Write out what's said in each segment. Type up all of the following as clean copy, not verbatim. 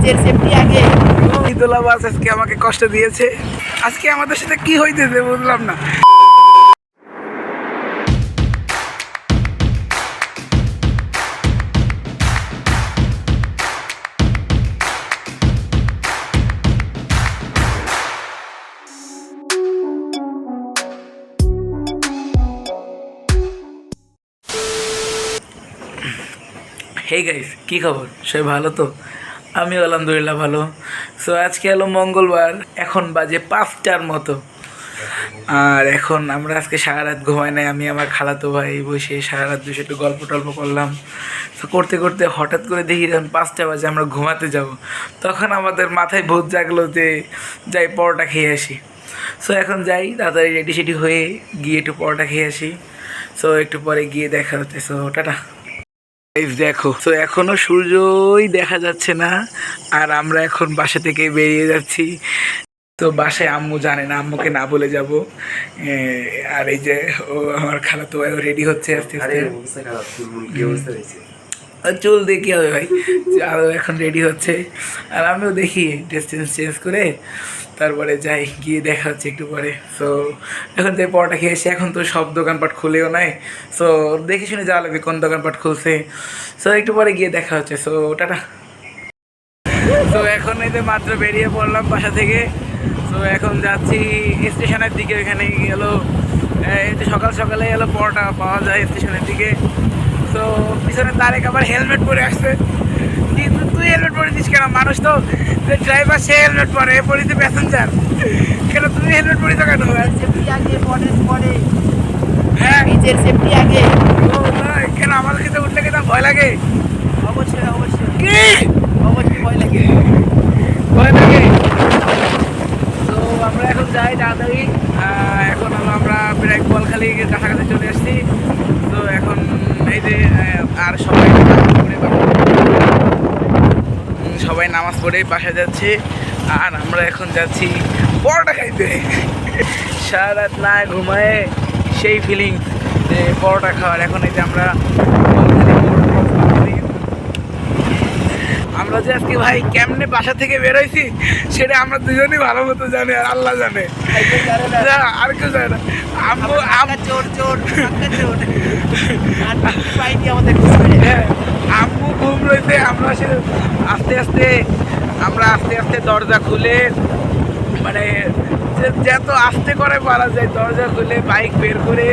নিজের সেফটি আগে। ঈদুল্লাহ বাস আজকে আমাকে কষ্ট দিয়েছে। আজকে আমাদের সাথে কি হইতেছে বুঝলাম না। হে গাইস, কী খবর? সবাই ভালো তো? আমিও আলহামদুলিল্লাহ ভালো। সো আজকে হলো মঙ্গলবার, এখন বাজে 5টার মতো। আর এখন আমরা আজকে সারা রাত ঘুমাই নাই, আমি আমার খালাতো ভাই বসে সারা রাত বসে একটু গল্প টল্প করলাম। তো করতে করতে হঠাৎ করে দেখি যখন 5টা বাজে আমরা ঘুমাতে যাব, তখন আমাদের মাথায় ভূত জাগলো যে যাই পরোটা খেয়ে আসি। সো এখন যাই তাড়াতাড়ি রেডি সেডি হয়ে গিয়ে একটু পরোটা খেয়ে আসি। সো একটু পরে গিয়ে দেখা হচ্ছে। So tata. দেখো, তো এখনো সূর্যই দেখা যাচ্ছে না, আর আমরা এখন বাসা থেকে বেরিয়ে যাচ্ছি। তো বাসায় আম্মু জানে না, আম্মুকে না বলে যাব। আর এই যে ও আমার খালাতো ভাই রেডি হচ্ছে আস্তে আস্তে। চুল দিয়ে কী হবে ভাই, আরও এখন রেডি হচ্ছে। আর আমিও দেখি ড্রেস চেঞ্জ করে তারপরে যাই, গিয়ে দেখা হচ্ছে একটু পরে। সো এখন যে পরোটা খেয়ে এসে এখন তো সব দোকানপাট খুলেও নাই। সো দেখে শুনে যাওয়া লাগবে কোন দোকানপাট খুলছে। সো একটু পরে গিয়ে দেখা হচ্ছে। So tata. তো এখন এই যে মাত্র বেরিয়ে পড়লাম বাসা থেকে। তো এখন যাচ্ছি স্টেশনের দিকে। এখানে গেলো এই যে সকাল সকালে এলো পরোটা পাওয়া যায় স্টেশনের দিকে। তো পিছনে তারেক আবার হেলমেট পরে আসছে। তুই হেলমেট পরেছিস কেন? মানুষ তো ড্রাইভার সে হেলমেট পরে, পরিতে প্যাসেঞ্জার, কেন তুমি হেলমেট পরিত কেন? সেফটি আগে, পরে হ্যাঁ, নিজের সেফটি আগে। ও নয়, কেন আমার ক্ষেত্রে উঠলে কেন ভয় লাগে? অবশ্যই কি অবশ্যই ভয় লাগে। ভয় লাগে? তো আমরা এখন যাই তাড়াতাড়ি। এখন হলো আমরা প্রায় কলখালি কাছাকাছি চলে আসছি। তো এখন এই যে আর সবাই নামাজ পড়ে বাসায় যাচ্ছে। আর আমরা এখন যাচ্ছি পরোটা খাইতে। সারা রাত না ঘুমায় সেই ফিলিংস যে পরোটা খাওয়ার। এখন এই যে আমরা যে আজকে ভাই কেমনে বাসা থেকে বেরোইছি সেটা আমরা দুজনই ভালো মতো জানি, আর আল্লাহ জানে, আর কেউ জানে না। হ্যাঁ, আম্মু ঘুম রয়েছে। আমরা আস্তে আস্তে দরজা খুলে, মানে যত আস্তে করে পারা যায় দরজা খুলে বাইক বের করে,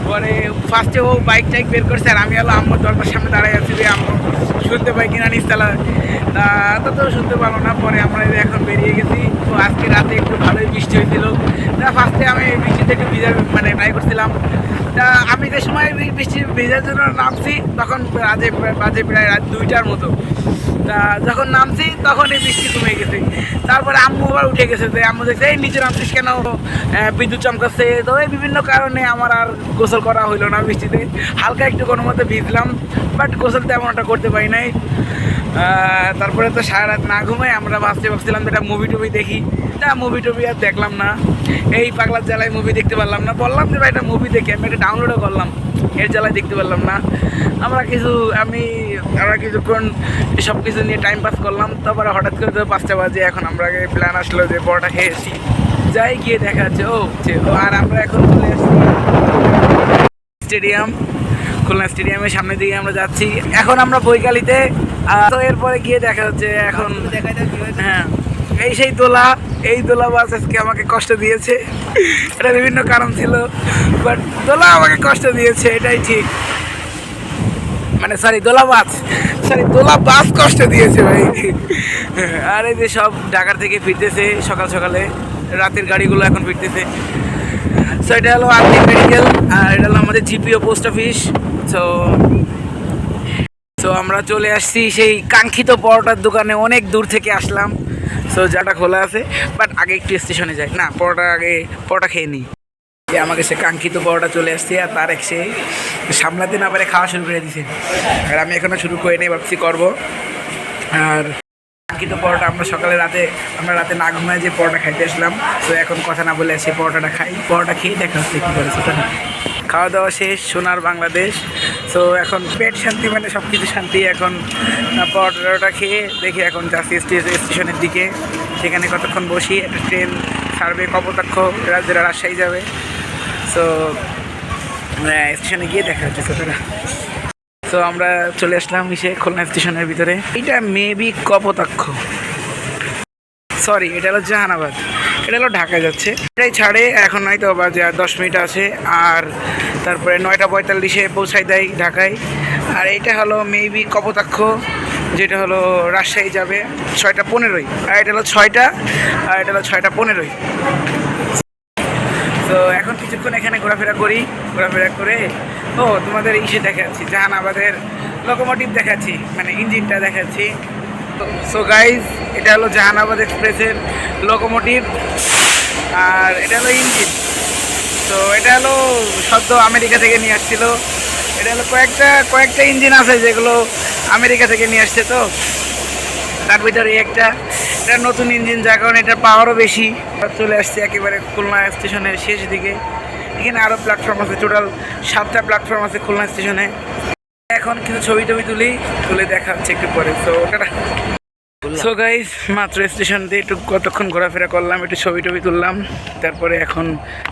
পরে ফার্স্টে ও বাইক টাইক বের করছে, আর আমি হলো আম্মুর দরজার সামনে দাঁড়াই আছি যে আম্মু শুনতে পাই কিনা নিচতলা। তা তো শুনতে পারলো না। পরে আমরা এখন বেরিয়ে গেছি। তো আজকে রাতে একটু ভালোই বৃষ্টি হয়েছিল। তা ফার্স্টে আমি বৃষ্টিতে একটু ট্রাই করছিলাম। তা আমি যে সময় বৃষ্টি ভেজার জন্য নামছি তখন বাজে প্রায় রাত 2টার মতো। তা যখন নামছি তখন এই বৃষ্টি কমে গেছে। তারপরে আম্মু আবার উঠে গেছে যে আম্মু দেখছে এই নিচে নামছিস কেন, বিদ্যুৎ চমকাচ্ছে। তো এই বিভিন্ন কারণে আমার আর গোসল করা হইলো না বৃষ্টিতে। হালকা একটু কোনো মতো ভিজলাম, বাট গোসল তেমন একটা করতে পারি নাই। তারপরে তো সারা রাত না ঘুমাই আমরা ভাবছিলাম যে একটা মুভি টুভি দেখি। তা মুভি টুভি আর দেখলাম না। এই পাগলার জ্বালায় মুভি দেখতে পারলাম না। বললাম যে ভাই একটা মুভি দেখি, আমি একটা ডাউনলোডও করলাম, এর জ্বালায় দেখতে পারলাম না। আমরা কিছুক্ষণ সব কিছু নিয়ে টাইম পাস করলাম। তারপরে হঠাৎ করে তো 5টা বাজে, এখন আমরা প্ল্যান আসলো যে পরোটা খেয়ে এসেছি, যাই গিয়ে দেখা যাচ্ছে আর আমরা এখন চলে আসছি স্টেডিয়াম। খুলনা স্টেডিয়ামের সামনের দিকে আমরা যাচ্ছি। এখন আমরা বৈকালিতে। তো এরপরে গিয়ে দেখা হচ্ছে এখন। হ্যাঁ, এই দোলা বাস আজকে আমাকে কষ্ট দিয়েছে। এটা বিভিন্ন কারণ ছিল, বাট দোলা আমাকে কষ্ট দিয়েছে, এটাই ঠিক। মানে দোলা বাস কষ্ট দিয়েছে ভাই। আর এই যে সব ঢাকার থেকে ফিরতেছে সকাল সকালে, রাতের গাড়িগুলো এখন ফিরতেছে। সো এটা হলো আর্থিক মেডিকেল, আর এটা হলো আমাদের জিপিও পোস্ট অফিস। সো আমরা চলে আসছি সেই কাঙ্ক্ষিত পরোটার দোকানে। অনেক দূর থেকে আসলাম। সো যাটা খোলা আছে, বাট আগে একটু স্টেশনে যাই না, পরোটা খেয়ে নিই। আমাকে সে কাঙ্ক্ষিত পরোটা চলে আসছে, আর তার সে সামলাতে না পারে খাওয়া শুরু করে দিছে। আর আমি এখনও শুরু করে নেই, ভাবছি করবো। আর কাঙ্ক্ষিত পরোটা আমরা রাতে না ঘুমায় যে পরোটা খাইতে আসলাম। তো এখন কথা না বলে আসি পরোটাটা খাই। পরোটা খেয়ে দেখা হচ্ছে কী করে। খাওয়া দাওয়া শেষ, সোনার বাংলাদেশ। সো এখন পেট শান্তি মানে সব কিছু শান্তি। এখন পরোটা খেয়ে দেখি এখন যাচ্ছি স্টেশনের দিকে, সেখানে কতক্ষণ বসি, একটা ট্রেন ছাড়বে কপোতাক্ষ, যেটা রাজশাহী যাবে। সো স্টেশনে গিয়ে দেখা হচ্ছে সেটা। সো আমরা চলে আসলাম এসে খুলনা স্টেশনের ভিতরে। এটা মেবি কপোতাক্ষ, সরি এটা হলো জাহানাবাদ, এটা হলো ঢাকা যাচ্ছে। এটাই ছাড়ে এখন, নয়তো বাজে আর 10 মিনিট আছে, আর তারপরে 9:45 পৌঁছায় দেয় ঢাকায়। আর এইটা হলো মেবি কপোতাক্ষ, যেটা হলো রাজশাহী যাবে 6:15, আর এটা হলো 6টা, আর এটা হলো 6:15। তো এখন কিছুক্ষণ এখানে ঘোরাফেরা করে তোমাদের ইসে দেখাচ্ছি, জাহানাবাদের লোকোমোটিভ দেখাচ্ছি, মানে ইঞ্জিনটা দেখাচ্ছি। সো গাইজ, এটা হলো জাহানাবাদ এক্সপ্রেসের লোকোমোটিভ, আর এটা হলো ইঞ্জিন। তো এটা হলো সদ্য আমেরিকা থেকে নিয়ে আসছিল। এটা হলো কয়েকটা ইঞ্জিন আছে যেগুলো আমেরিকা থেকে নিয়ে আসছে, তো তার ভিতরে এটা নতুন ইঞ্জিন, যার কারণে এটার পাওয়ারও বেশি। চলে আসছে একেবারে খুলনা স্টেশনের শেষ দিকে। এখানে আরও প্ল্যাটফর্ম আছে, টোটাল 7টা প্ল্যাটফর্ম আছে খুলনা স্টেশনে। এখন কিছু ছবি তুলে দেখা হচ্ছে একটু পরে। সো গাইজ, মাত্র স্টেশন দিয়ে একটু কতক্ষণ ঘোরাফেরা করলাম, একটু ছবি তুললাম, তারপরে এখন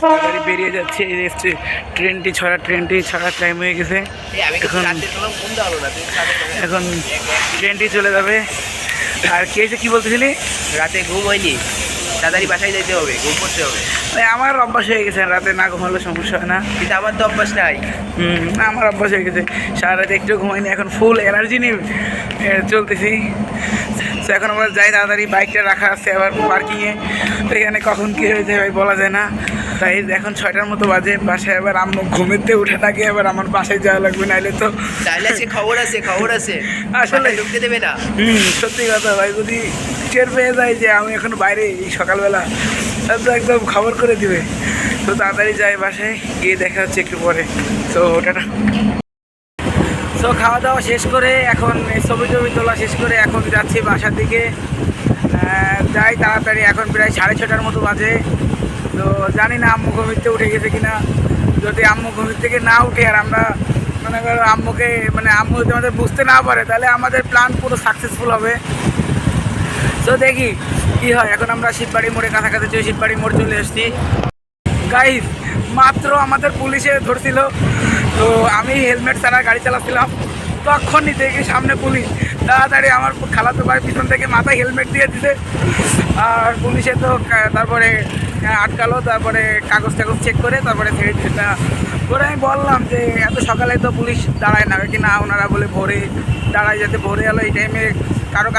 তাড়াতাড়ি বেরিয়ে যাচ্ছে। এই ট্রেনটি ছাড়ার টাইম হয়ে গেছে। এখন ট্রেনটি চলে যাবে। আর কে এসে কী বলতেছিলি? রাতে ঘুম হয়নি, তাড়াতাড়ি বাসায় যেতে হবে, ঘুম করতে হবে। আমার অভ্যাস হয়ে গেছে, রাতে না ঘুমালে সমস্যা হয় না, কিন্তু আমার তো অভ্যাস নাই। আমার অভ্যাস হয়ে গেছে, সারা রাতে একটু ঘুমাইনি, এখন ফুল এনার্জি নিয়ে চলতেছি। তো এখন আমরা যাই, তাড়াতাড়ি বাইকটা রাখা আছে আবার পার্কিংয়ে, তো এখানে কখন কী হয়ে যায় ভাই বলা যায় না। তাই এখন 6টার মতো বাজে, বাসায় আবার আম্মু ঘুমেতে উঠে থাকে, আবার আমার বাসায় যাওয়া লাগবে, নাইলে তো খবর আছে আসলে ঢুকতে দেবে না। সত্যি কথা ভাই, যদি টের পেয়ে যায় যে আমি এখন বাইরে এই সকালবেলা, তো একদম খবর করে দিবে। তো তাড়াতাড়ি যাই বাসায়, গিয়ে দেখা হচ্ছে একটু পরে। তো ওটা খাওয়া দাওয়া শেষ করে এখন ছবি তোলা শেষ করে এখন যাচ্ছি বাসার দিকে। যাই তাড়াতাড়ি, এখন প্রায় 6:30টার মতো বাজে। তো জানি না আম্মু ঘুমিতে উঠে গেছে কিনা। যদি আম্মু ঘুমির থেকে না উঠে আর আমরা মনে করো আম্মুকে, মানে আম্মু যদি আমাদের বুঝতে না পারে, তাহলে আমাদের প্ল্যান পুরো সাকসেসফুল হবে। তো দেখি কী হয়। এখন আমরা শিববাড়ি মোড়ে কাছাকাছি, শিববাড়ি মোড় চলে এসেছি। গাইজ, মাত্র আমাদের পুলিশে ধরছিল, তো আমি হেলমেট ছাড়া গাড়ি চালাচ্ছিলাম, তখনই দেখি সামনে পুলিশ। তাড়াতাড়ি আমার খালাতো ভাই পিছন থেকে মাথায় হেলমেট দিয়ে দিতে, আর পুলিশে তো তারপরে আটকালো, তারপরে কাগজ চেক করে তারপরে ছেড়ে দিতে। পরে আমি বললাম যে এত সকালে তো পুলিশ দাঁড়ায় না কি না, ওনারা বলে ভোরে দাঁড়ায়, যাতে ভোরে এলো এই টাইমে কারোর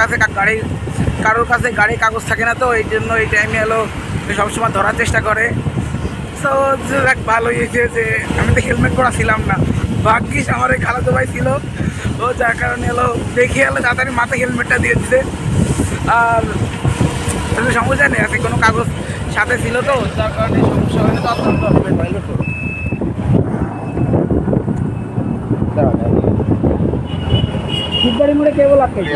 কাছে গাড়ি কাগজ থাকে না, তো এই জন্য এই টাইমে এলো সবসময় ধরার চেষ্টা করে। তো দেখ ভালোই হয়েছে যে আমি তো হেলমেট পরা ছিলাম না, ভাগ্যিস আমার এই খালাতো ভাই ছিল, ও যার কারণে এলো দেখে এলো তাড়াতাড়ি মাথায় হেলমেটটা দিয়ে দিতে। আর সমস্যা নেই, আছে কোনো কাগজ সাথে ছিল, তো যার কারণে সমস্যা হয়নি। তো শিববাড়ি মোড়ে কেবল আটকেছে,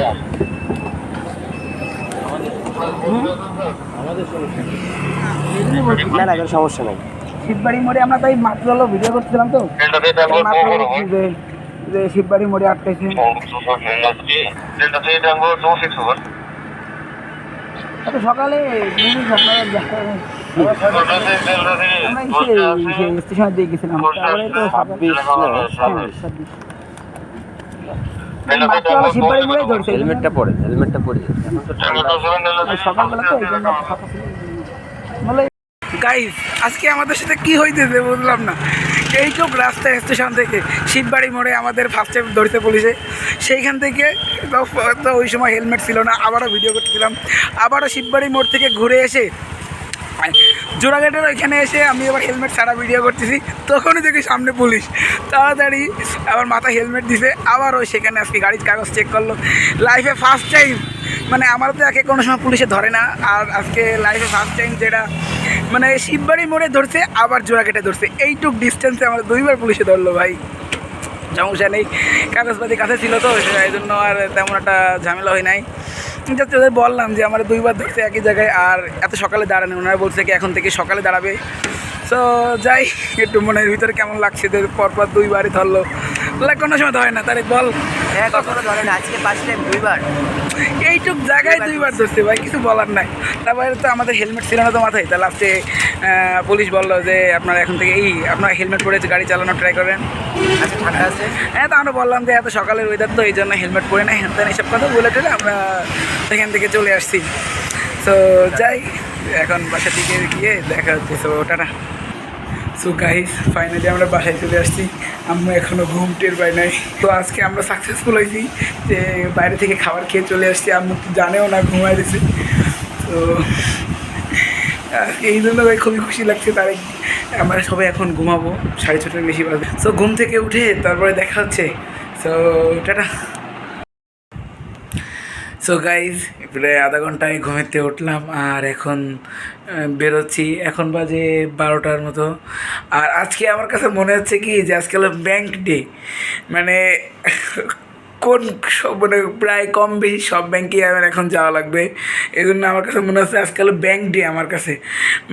না সমস্যা নাই। শিববাড়ি মোড়ে আমরা তাই মাত্র হলো ভিডিও করছিলাম, তো যে শিববাড়ি মোড়ে আটকেছে। সকালে স্টেশনের দিকে গেছিলাম, তারপরে তো শিববাড়ি মোড়ে ধরছে। হেলমেটটা পরে সকালবেলা তো এই জন্য গাইজ, আজকে আমাদের সাথে কি হইতেছে বুঝলাম না। এইটুক রাস্তা স্টেশন থেকে শিববাড়ি মোড়ে আমাদের ফার্স্টে ধরতে পুলিশে, সেইখান থেকে তো ওই সময় হেলমেট ছিল না, আবারও ভিডিও করতেছিলাম, আবারও শিববাড়ি মোড় থেকে ঘুরে এসে জোড়াঘাটের ওইখানে এসে আমি আবার হেলমেট ছাড়া ভিডিও করতেছি, তখনই দেখি সামনে পুলিশ, তাড়াতাড়ি আবার মাথায় হেলমেট দিছে, আবারও সেখানে আজকে গাড়ির কাগজ চেক করলো। লাইফে ফার্স্ট টাইম, মানে আমারও তো একে কোনো সময় পুলিশে ধরে না, আর আজকে লাইফে ফার্স্ট টাইম যেটা মানে শিববাড়ি মোড়ে ধরছে, আবার জোড়াঘাটে ধরছে, এইটুক ডিস্টেন্সে আমার 2বার পুলিশে ধরলো ভাই। সমস্যা নেই, কাগজপাতি কাছে ছিল, তো এই জন্য আর তেমন একটা ঝামেলা হয় নাই। যাতে ওদের বললাম যে আমার 2বার ধরছে একই জায়গায়, আর এত সকালে দাঁড়ানো, ওনারা বলছে কি এখন থেকে সকালে দাঁড়াবে। সো যাই, একটু মনের ভিতরে কেমন লাগছে, পরপর 2বারই ধরলো, কোনো সময় ধরে না, তারে বল। হ্যাঁ কখনো ধরে না, আজকে ফার্স্ট টাইম 2বার। এইটুক জায়গায় 2বার ধরছে ভাই, কিছু বলার নাই। তারপরে তো আমাদের হেলমেট ছিল না তো মাথায়, তা লাস্টে পুলিশ বললো যে আপনারা এখন থেকে আপনারা হেলমেট পরে গাড়ি চালানো ট্রাই করেন। আচ্ছা ঠান্ডা আছে। হ্যাঁ, তো আমরা বললাম যে এত সকালের ওয়েদার তো এই জন্য হেলমেট পরে নাই, হ্যাঁ এইসব কথা বলে টলে আমরা সেখান থেকে চলে আসছি। তো যাই, এখন বাসার দিকে গিয়ে দেখা হচ্ছে। So tata. So guys, finally আমরা বাসায় চলে আসছি। আমরা এখনও ঘুম টের পাই নাই। তো আজকে আমরা সাকসেসফুল হয়েছি যে বাইরে থেকে খাবার খেয়ে চলে আসছি, আম্মু জানেও না, ঘুমাই দিছি। তো এই জন্য ভাই খুবই খুশি লাগছে। তার আমরা সবাই এখন ঘুমাবো, 6:30 বেশি বাজে। সো ঘুম থেকে উঠে তারপরে দেখা হচ্ছে। So tata. সো গাইজ, প্রায় আধা ঘন্টায় ঘুমেতে উঠলাম আর এখন বেরোচ্ছি। এখন বাজে 12টার মতো। আর আজকে আমার কাছে মনে হচ্ছে কি যে আজকে হলো ব্যাংক ডে। মানে কোন সব মানে প্রায় কম বেশি সব ব্যাংকেই আমার এখন যাওয়া লাগবে। এই জন্য আমার কাছে মনে হচ্ছে আজকাল ব্যাংক ডে আমার কাছে।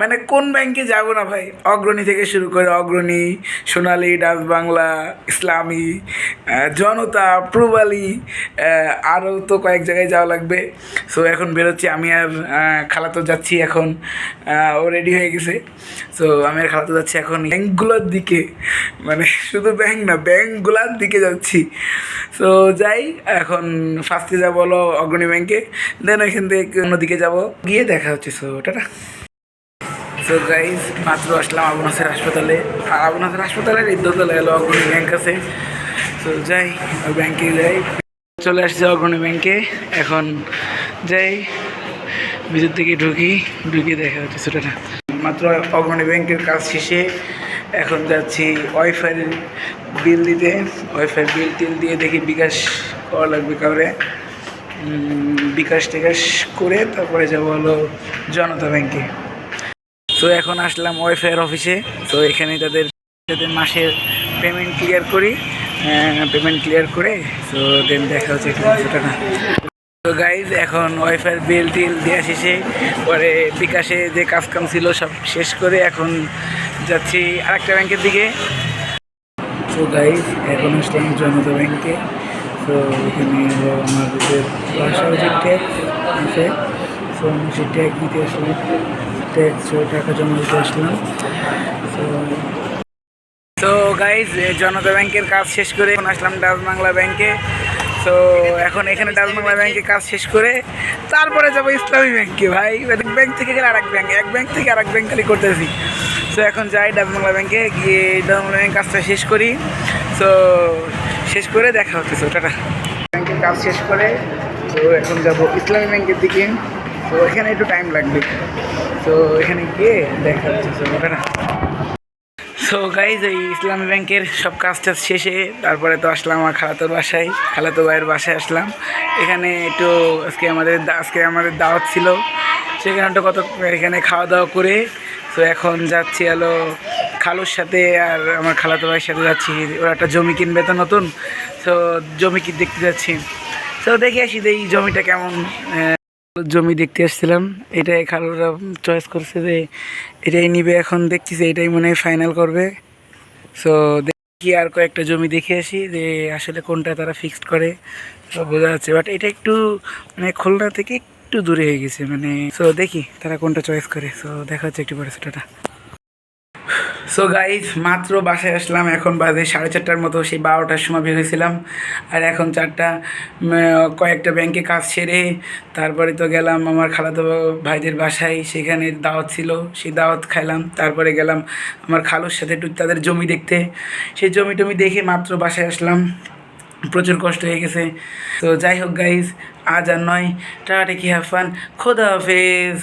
মানে কোন ব্যাংকে যাব না ভাই, অগ্রণী থেকে শুরু করে অগ্রণী, সোনালী, ডাচ বাংলা, ইসলামী, জনতা, প্রবালী, আরও তো কয়েক জায়গায় যাওয়া লাগবে। সো এখন বেরোচ্ছি আমি আর খালাতো যাচ্ছি এখন। ও রেডি হয়ে গেছে। সো আমি আর খালাতো যাচ্ছি এখন ব্যাংকগুলোর দিকে, মানে শুধু ব্যাংক না, ব্যাংকগুলোর দিকে যাচ্ছি। সো যাই, এখন ফার্স্টে যাবো হলো অগ্রণী ব্যাংকে, দেন ওইখান থেকে অন্যদিকে যাবো, গিয়ে দেখা হচ্ছে। So tata. সো গাইজ, মাত্র আসলাম আবু নাসের হাসপাতালে। আর আবু নাসের হাসপাতালের এই দোতলা এলো অগ্রণী ব্যাংক আছে। সো যাই, ওই ব্যাংকে যাই। চলে আসছে অগ্রণী ব্যাংকে। এখন যাই, ভিতর থেকে ঢুকি দেখা হচ্ছে। সেটা মাত্র অগ্রণী ব্যাংকের কাজ শেষে এখন যাচ্ছি ওয়াইফাই বিল দিতে। ওয়াইফাই বিল টিল দিয়ে দেখি বিকাশ করা লাগবে কাউরে, বিকাশ টিকাশ করে তারপরে যাবো হলো জনতা ব্যাংকে। তো এখন আসলাম ওয়াইফাইয়ের অফিসে। তো এখানে তাদের মাসের পেমেন্ট ক্লিয়ার করি, পেমেন্ট ক্লিয়ার করে তো দেন দেখা হচ্ছে সেটা না। তো গাইজ, এখন ওয়াইফাইয়ের বিল টিল দেওয়া শেষে পরে বিকাশে যে কাজকাম ছিল সব শেষ করে এখন যাচ্ছি আরেকটা ব্যাংকের দিকে। তো গাইজ, এখন আসলাম জনতা ব্যাংকে। তো এখানে হলো আমাদের বাসার যে ট্যাক্স আছে, তো আমি সেই ট্যাক্স দিতে আসলাম, ট্যাক্স টাকা জমা দিতে আসলাম। তো গাইজ, জনতা ব্যাংকের কাজ শেষ করে এখন আসলাম ডাচ বাংলা ব্যাংকে। তো এখন এখানে ডাচ বাংলা ব্যাংকে কাজ শেষ করে তারপরে যাবো ইসলামী ব্যাংকে। ভাই ব্যাংক থেকে গেলে আরেক ব্যাংক, এক ব্যাংক থেকে আরেক ব্যাংক খালি করতেছি। তো এখন যাই ডাচ বাংলা ব্যাংকে, গিয়ে ডাচ বাংলা ব্যাংক কাজটা শেষ করি। তো শেষ করে দেখা হচ্ছে। তো টাটা। ব্যাংকের কাজ শেষ করে তো এখন যাবো ইসলামী ব্যাংকের দিকে। তো এখানে একটু টাইম লাগবে। তো এখানে গিয়ে দেখা হচ্ছে। তো টাটা। সো গাইজ, এই ইসলামী ব্যাংকের সব কাজটা শেষে তারপরে তো আসলাম আমার খালাতোর বাসায়, খালাতো ভাইয়ের বাসায় আসলাম। এখানে একটু আজকে আমাদের দাওয়াত ছিল, সেখানে একটু এখানে খাওয়া দাওয়া করে তো এখন যাচ্ছি হলো খালুর সাথে আর আমার খালাতো ভাইয়ের সাথে যাচ্ছি। ওরা একটা জমি কিনবে তো নতুন, তো জমি কি দেখতে যাচ্ছি। তো দেখে আসি এই জমিটা কেমন। জমি দেখতে আসছিলাম, এটাই খালুরা চয়েস করছে যে এটাই নিবে। এখন দেখতেছি এটাই মনে হয় ফাইনাল করবে। সো দেখি আর কয়েকটা জমি দেখে আসি যে আসলে কোনটা তারা ফিক্সড করে, তো বোঝা যাচ্ছে। বাট এটা একটু মানে খুলনা থেকে একটু দূরে হয়ে গেছে মানে। সো দেখি তারা কোনটা চয়েস করে। সো দেখা হচ্ছে একটু পরে সেটা। সো গাইজ, মাত্র বাসায় আসলাম, এখন বাজে 4:30টার মতো। সেই 12টার সময় বের হয়েছিলাম আর এখন 4টা। কয়েকটা ব্যাংকে কাজ সেরে তারপরে তো গেলাম আমার খালাতো ভাইদের বাসায়, সেখানে দাওয়াত ছিল, সেই দাওয়াত খাইলাম। তারপরে গেলাম আমার খালুর সাথে একটু তাদের জমি দেখতে। সেই জমি টমি দেখে মাত্র বাসায় আসলাম, প্রচুর কষ্ট হয়ে গেছে। তো যাই হোক গাইজ, আজ আর নয়, টাটা, কি হ্যাভ ফান, খোদা হাফেজ।